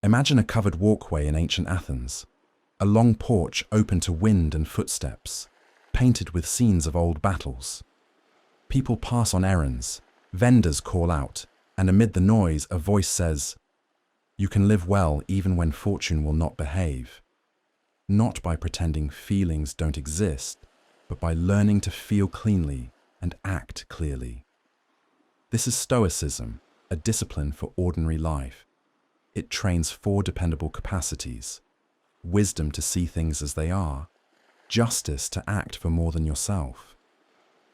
Imagine a covered walkway in ancient Athens, a long porch open to wind and footsteps, painted with scenes of old battles. People pass on errands, vendors call out, and amid the noise a voice says, "You can live well even when fortune will not behave." Not by pretending feelings don't exist, but by learning to feel cleanly and act clearly. This is Stoicism, a discipline for ordinary life. It trains 4 dependable capacities: wisdom to see things as they are, justice to act for more than yourself,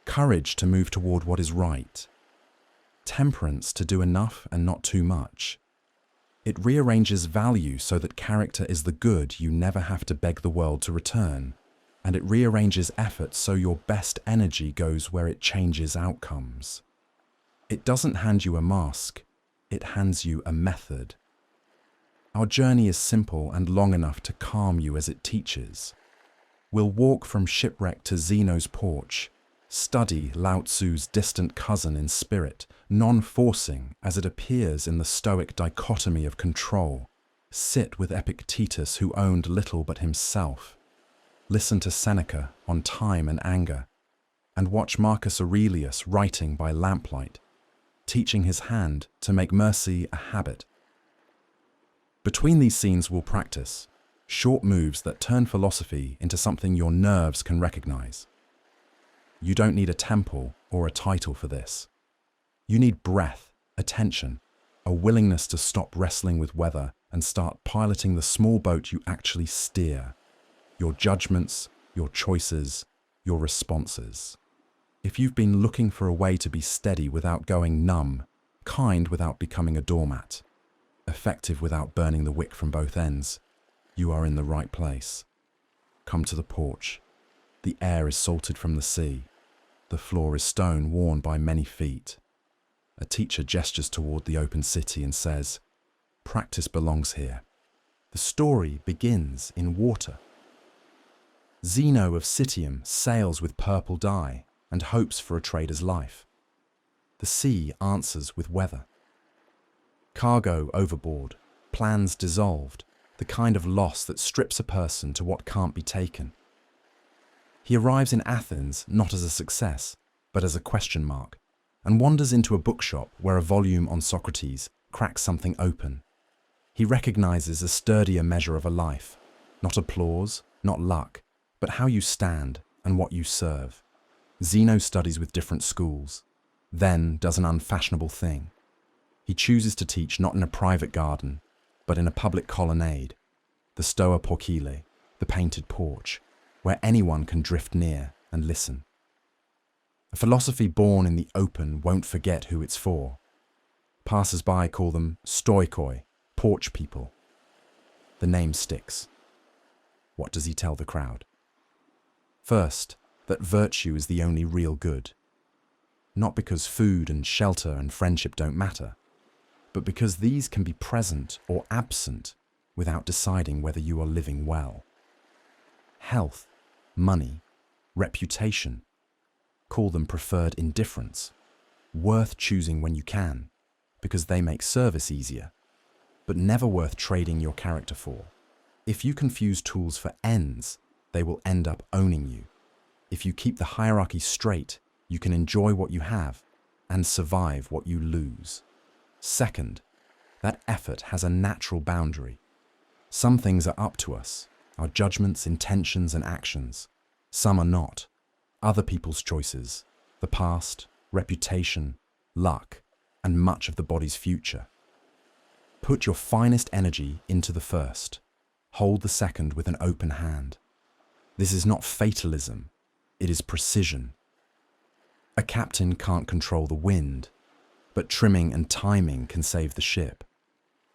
courage to move toward what is right, temperance to do enough and not too much. It rearranges value so that character is the good you never have to beg the world to return, and it rearranges effort so your best energy goes where it changes outcomes. It doesn't hand you a mask, it hands you a method. Our journey is simple and long enough to calm you as it teaches. We'll walk from Shipwreck to Zeno's Porch, study Lao Tzu's distant cousin in spirit, non-forcing as it appears in the Stoic dichotomy of control, sit with Epictetus who owned little but himself, listen to Seneca on time and anger, and watch Marcus Aurelius writing by lamplight, teaching his hand to make mercy a habit. Between these scenes we'll practice short moves that turn philosophy into something your nerves can recognize. You don't need a temple or a title for this. You need breath, attention, a willingness to stop wrestling with weather and start piloting the small boat you actually steer. Your judgments, your choices, your responses. If you've been looking for a way to be steady without going numb, kind without becoming a doormat, effective without burning the wick from both ends, you are in the right place. Come to the porch. The air is salted from the sea. The floor is stone worn by many feet. A teacher gestures toward the open city and says, "Practice belongs here." The story begins in water. Zeno of Citium sails with purple dye and hopes for a trader's life. The sea answers with weather. Cargo overboard, plans dissolved, the kind of loss that strips a person to what can't be taken. He arrives in Athens not as a success, but as a question mark, and wanders into a bookshop where a volume on Socrates cracks something open. He recognizes a sturdier measure of a life, not applause, not luck, but how you stand and what you serve. Zeno studies with different schools, then does an unfashionable thing. He chooses to teach not in a private garden, but in a public colonnade, the Stoa Porcile, the painted porch, where anyone can drift near and listen. A philosophy born in the open won't forget who it's for. Passers-by call them stoikoi, porch people. The name sticks. What does he tell the crowd? First, that virtue is the only real good. Not because food and shelter and friendship don't matter, but because these can be present or absent without deciding whether you are living well. Health, money, reputation, call them preferred indifference, worth choosing when you can, because they make service easier, but never worth trading your character for. If you confuse tools for ends, they will end up owning you. If you keep the hierarchy straight, you can enjoy what you have and survive what you lose. Second, that effort has a natural boundary. Some things are up to us, our judgments, intentions, and actions. Some are not. Other people's choices, the past, reputation, luck, and much of the body's future. Put your finest energy into the first. Hold the second with an open hand. This is not fatalism, it is precision. A captain can't control the wind, but trimming and timing can save the ship.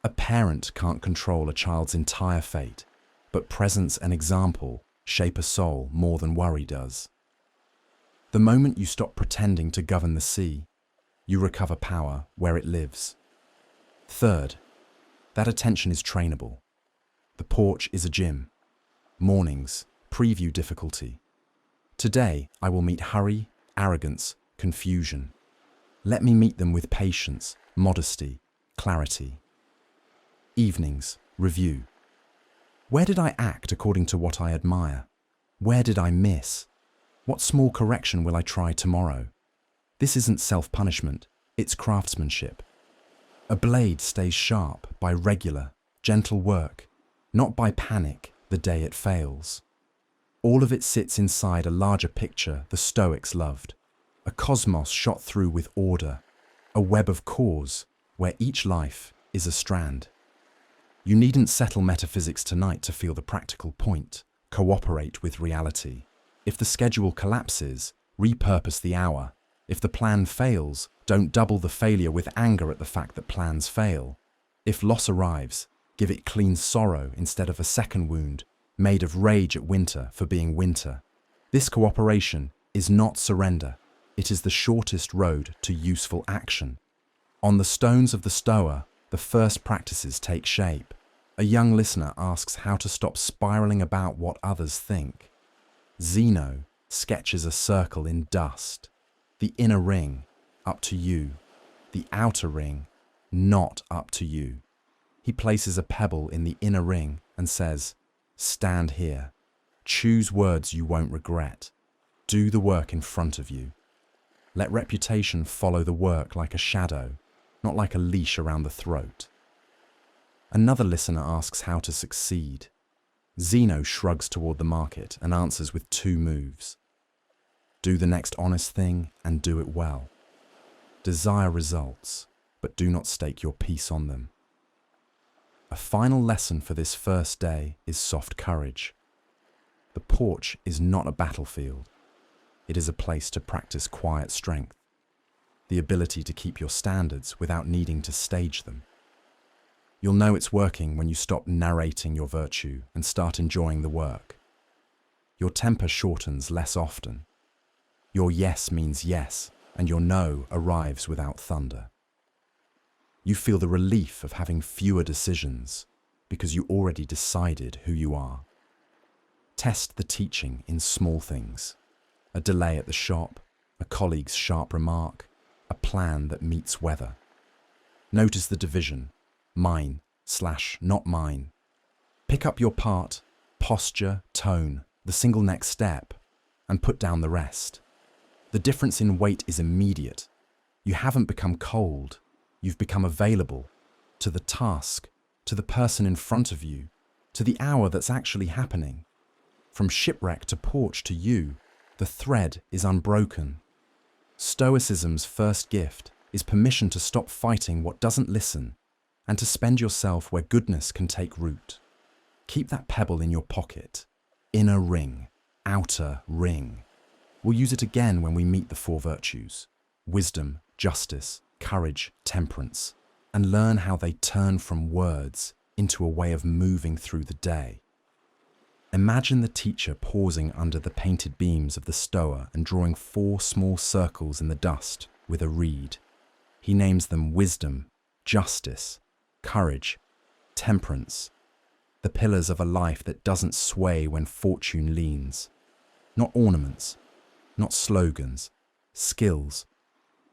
A parent can't control a child's entire fate, but presence and example shape a soul more than worry does. The moment you stop pretending to govern the sea, you recover power where it lives. Third, that attention is trainable. The porch is a gym. Mornings preview difficulty. Today I will meet hurry, arrogance, confusion. Let me meet them with patience, modesty, clarity. Evenings, review. Where did I act according to what I admire? Where did I miss? What small correction will I try tomorrow? This isn't self-punishment, it's craftsmanship. A blade stays sharp by regular, gentle work, not by panic the day it fails. All of it sits inside a larger picture the Stoics loved, a cosmos shot through with order, a web of cause where each life is a strand. You needn't settle metaphysics tonight to feel the practical point. Cooperate with reality. If the schedule collapses, repurpose the hour. If the plan fails, don't double the failure with anger at the fact that plans fail. If loss arrives, give it clean sorrow instead of a second wound, made of rage at winter for being winter. This cooperation is not surrender. It is the shortest road to useful action. On the stones of the Stoa, the first practices take shape. A young listener asks how to stop spiraling about what others think. Zeno sketches a circle in dust. The inner ring, up to you. The outer ring, not up to you. He places a pebble in the inner ring and says, "Stand here. Choose words you won't regret. Do the work in front of you. Let reputation follow the work like a shadow, not like a leash around the throat." Another listener asks how to succeed. Zeno shrugs toward the market and answers with 2 moves. Do the next honest thing and do it well. Desire results, but do not stake your peace on them. A final lesson for this first day is soft courage. The porch is not a battlefield. It is a place to practice quiet strength, the ability to keep your standards without needing to stage them. You'll know it's working when you stop narrating your virtue and start enjoying the work. Your temper shortens less often. Your yes means yes, and your no arrives without thunder. You feel the relief of having fewer decisions because you already decided who you are. Test the teaching in small things. A delay at the shop, a colleague's sharp remark, a plan that meets weather. Notice the division. Mine/not mine. Pick up your part, posture, tone, the single next step, and put down the rest. The difference in weight is immediate. You haven't become cold. You've become available to the task, to the person in front of you, to the hour that's actually happening. From Shipwreck to Porch to you, the thread is unbroken. Stoicism's first gift is permission to stop fighting what doesn't listen and to spend yourself where goodness can take root. Keep that pebble in your pocket. Inner ring, outer ring. We'll use it again when we meet the 4 virtues: wisdom, justice, courage, temperance, and learn how they turn from words into a way of moving through the day. Imagine the teacher pausing under the painted beams of the Stoa and drawing 4 small circles in the dust with a reed. He names them wisdom, justice, courage, temperance, the pillars of a life that doesn't sway when fortune leans. Not ornaments, not slogans, skills.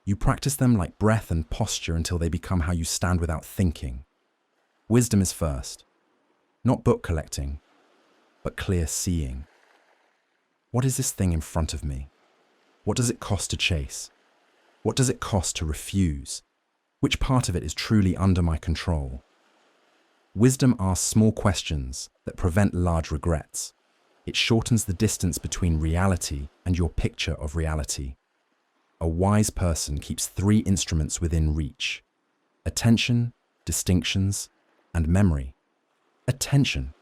You practice them like breath and posture until they become how you stand without thinking. Wisdom is first, not book collecting, but clear seeing. What is this thing in front of me? What does it cost to chase? What does it cost to refuse? Which part of it is truly under my control? Wisdom asks small questions that prevent large regrets. It shortens the distance between reality and your picture of reality. A wise person keeps 3 instruments within reach: attention, distinctions, and memory. Attention,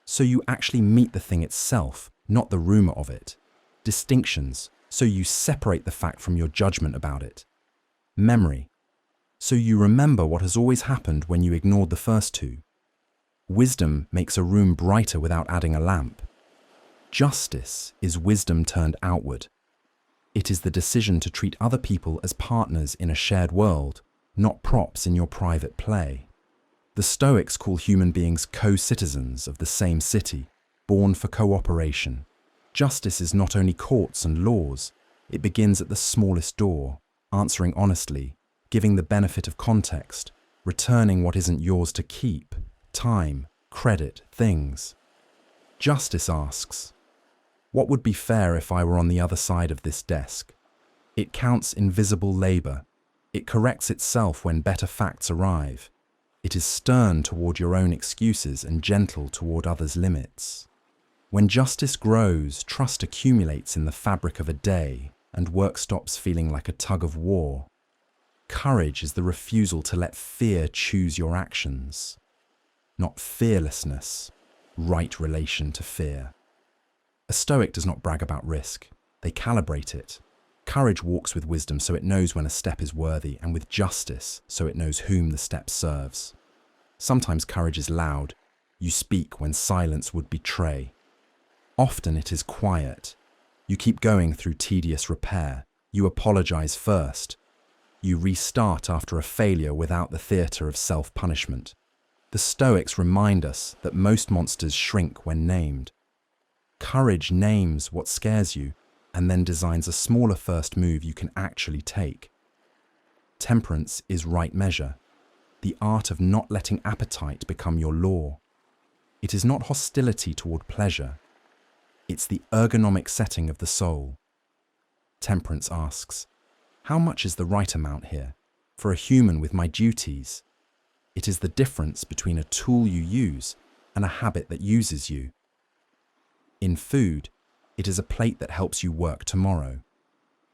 so you actually meet the thing itself, not the rumor of it. Distinctions, so you separate the fact from your judgment about it. Memory, so you remember what has always happened when you ignored the first 2. Wisdom makes a room brighter without adding a lamp. Justice is wisdom turned outward. It is the decision to treat other people as partners in a shared world, not props in your private play. The Stoics call human beings co-citizens of the same city, born for cooperation. Justice is not only courts and laws, it begins at the smallest door, answering honestly, giving the benefit of context, returning what isn't yours to keep, time, credit, things. Justice asks, what would be fair if I were on the other side of this desk? It counts invisible labor. It corrects itself when better facts arrive. It is stern toward your own excuses and gentle toward others' limits. When justice grows, trust accumulates in the fabric of a day, and work stops feeling like a tug of war. Courage is the refusal to let fear choose your actions. Not fearlessness, right relation to fear. A Stoic does not brag about risk. They calibrate it. Courage walks with wisdom so it knows when a step is worthy, and with justice so it knows whom the step serves. Sometimes courage is loud. You speak when silence would betray. Often it is quiet. You keep going through tedious repair. You apologize first. You restart after a failure without the theatre of self-punishment. The Stoics remind us that most monsters shrink when named. Courage names what scares you and then designs a smaller first move you can actually take. Temperance is right measure, the art of not letting appetite become your law. It is not hostility toward pleasure. It's the ergonomic setting of the soul. Temperance asks, how much is the right amount here, for a human with my duties? It is the difference between a tool you use and a habit that uses you. In food, it is a plate that helps you work tomorrow.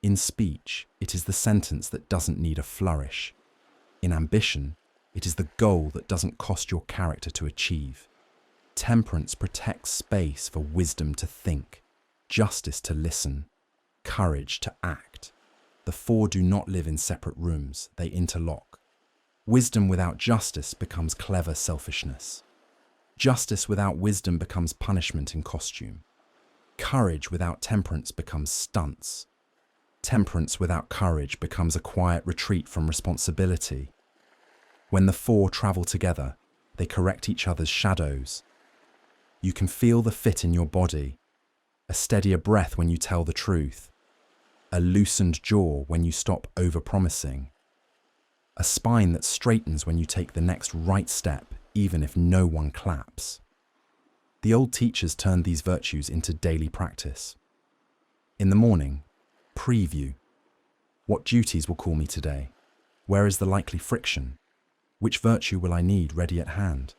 In speech, it is the sentence that doesn't need a flourish. In ambition, it is the goal that doesn't cost your character to achieve. Temperance protects space for wisdom to think, justice to listen, courage to act. The four do not live in separate rooms, they interlock. Wisdom without justice becomes clever selfishness. Justice without wisdom becomes punishment in costume. Courage without temperance becomes stunts. Temperance without courage becomes a quiet retreat from responsibility. When the four travel together, they correct each other's shadows. You can feel the fit in your body, a steadier breath when you tell the truth, a loosened jaw when you stop over-promising, a spine that straightens when you take the next right step, even if no one claps. The old teachers turned these virtues into daily practice. In the morning, preview. What duties will call me today? Where is the likely friction? Which virtue will I need ready at hand?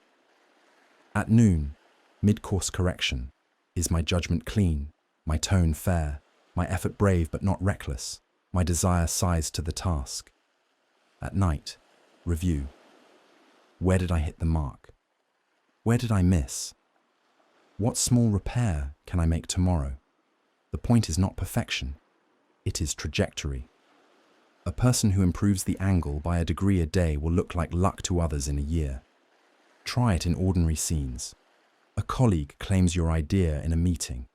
At noon, mid-course correction. Is my judgment clean, my tone fair, my effort brave but not reckless, my desire sized to the task? At night, review. Where did I hit the mark? Where did I miss? What small repair can I make tomorrow? The point is not perfection, it is trajectory. A person who improves the angle by a degree a day will look like luck to others in a year. Try it in ordinary scenes. A colleague claims your idea in a meeting.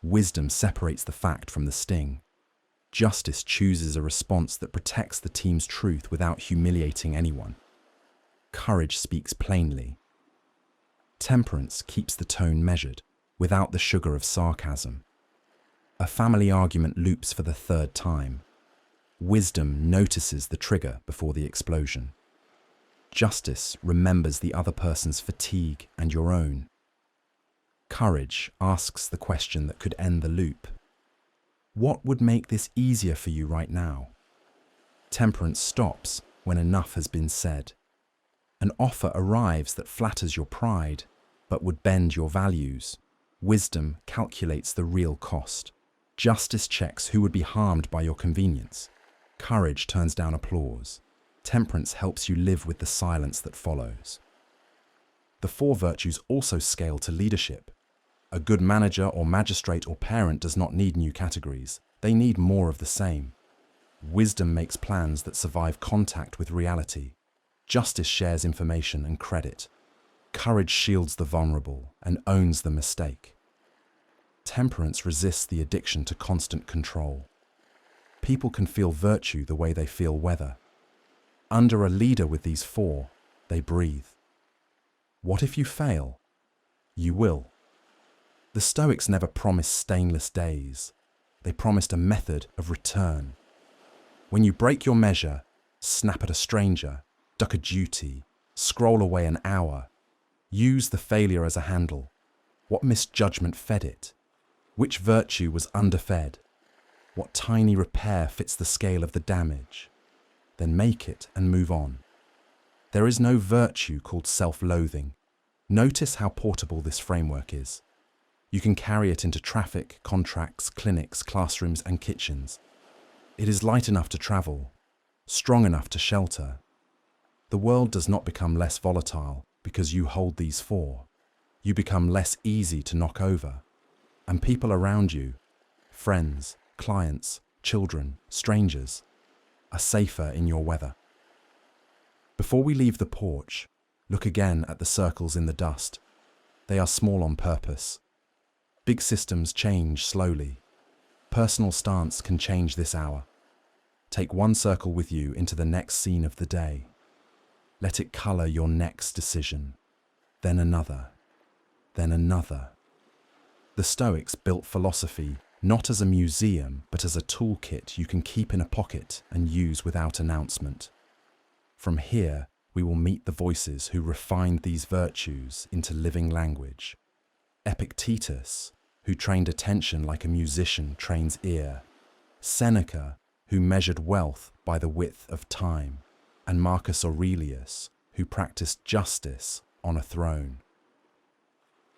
Wisdom separates the fact from the sting. Justice chooses a response that protects the team's truth without humiliating anyone. Courage speaks plainly. Temperance keeps the tone measured, without the sugar of sarcasm. A family argument loops for the third time. Wisdom notices the trigger before the explosion. Justice remembers the other person's fatigue and your own. Courage asks the question that could end the loop. What would make this easier for you right now? Temperance stops when enough has been said. An offer arrives that flatters your pride, but would bend your values. Wisdom calculates the real cost. Justice checks who would be harmed by your convenience. Courage turns down applause. Temperance helps you live with the silence that follows. The four virtues also scale to leadership. A good manager or magistrate or parent does not need new categories. They need more of the same. Wisdom makes plans that survive contact with reality. Justice shares information and credit. Courage shields the vulnerable and owns the mistake. Temperance resists the addiction to constant control. People can feel virtue the way they feel weather. Under a leader with these four, they breathe. What if you fail? You will. The Stoics never promised stainless days. They promised a method of return. When you break your measure, snap at a stranger, duck a duty, scroll away an hour, use the failure as a handle. What misjudgment fed it? Which virtue was underfed? What tiny repair fits the scale of the damage? Then make it and move on. There is no virtue called self-loathing. Notice how portable this framework is. You can carry it into traffic, contracts, clinics, classrooms, and kitchens. It is light enough to travel, strong enough to shelter. The world does not become less volatile because you hold these four. You become less easy to knock over. And people around you, friends, clients, children, strangers, are safer in your weather. Before we leave the porch, look again at the circles in the dust. They are small on purpose. Big systems change slowly. Personal stance can change this hour. Take one circle with you into the next scene of the day. Let it color your next decision. Then another. Then another. The Stoics built philosophy not as a museum, but as a toolkit you can keep in a pocket and use without announcement. From here, we will meet the voices who refined these virtues into living language. Epictetus, who trained attention like a musician trains ear. Seneca, who measured wealth by the width of time. And Marcus Aurelius, who practiced justice on a throne.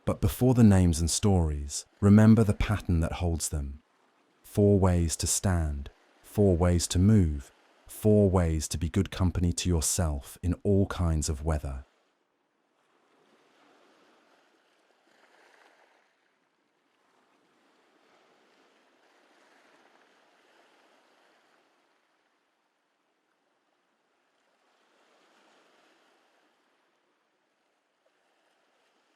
But before the names and stories, remember the pattern that holds them. 4 ways to stand, 4 ways to move, 4 ways to be good company to yourself in all kinds of weather.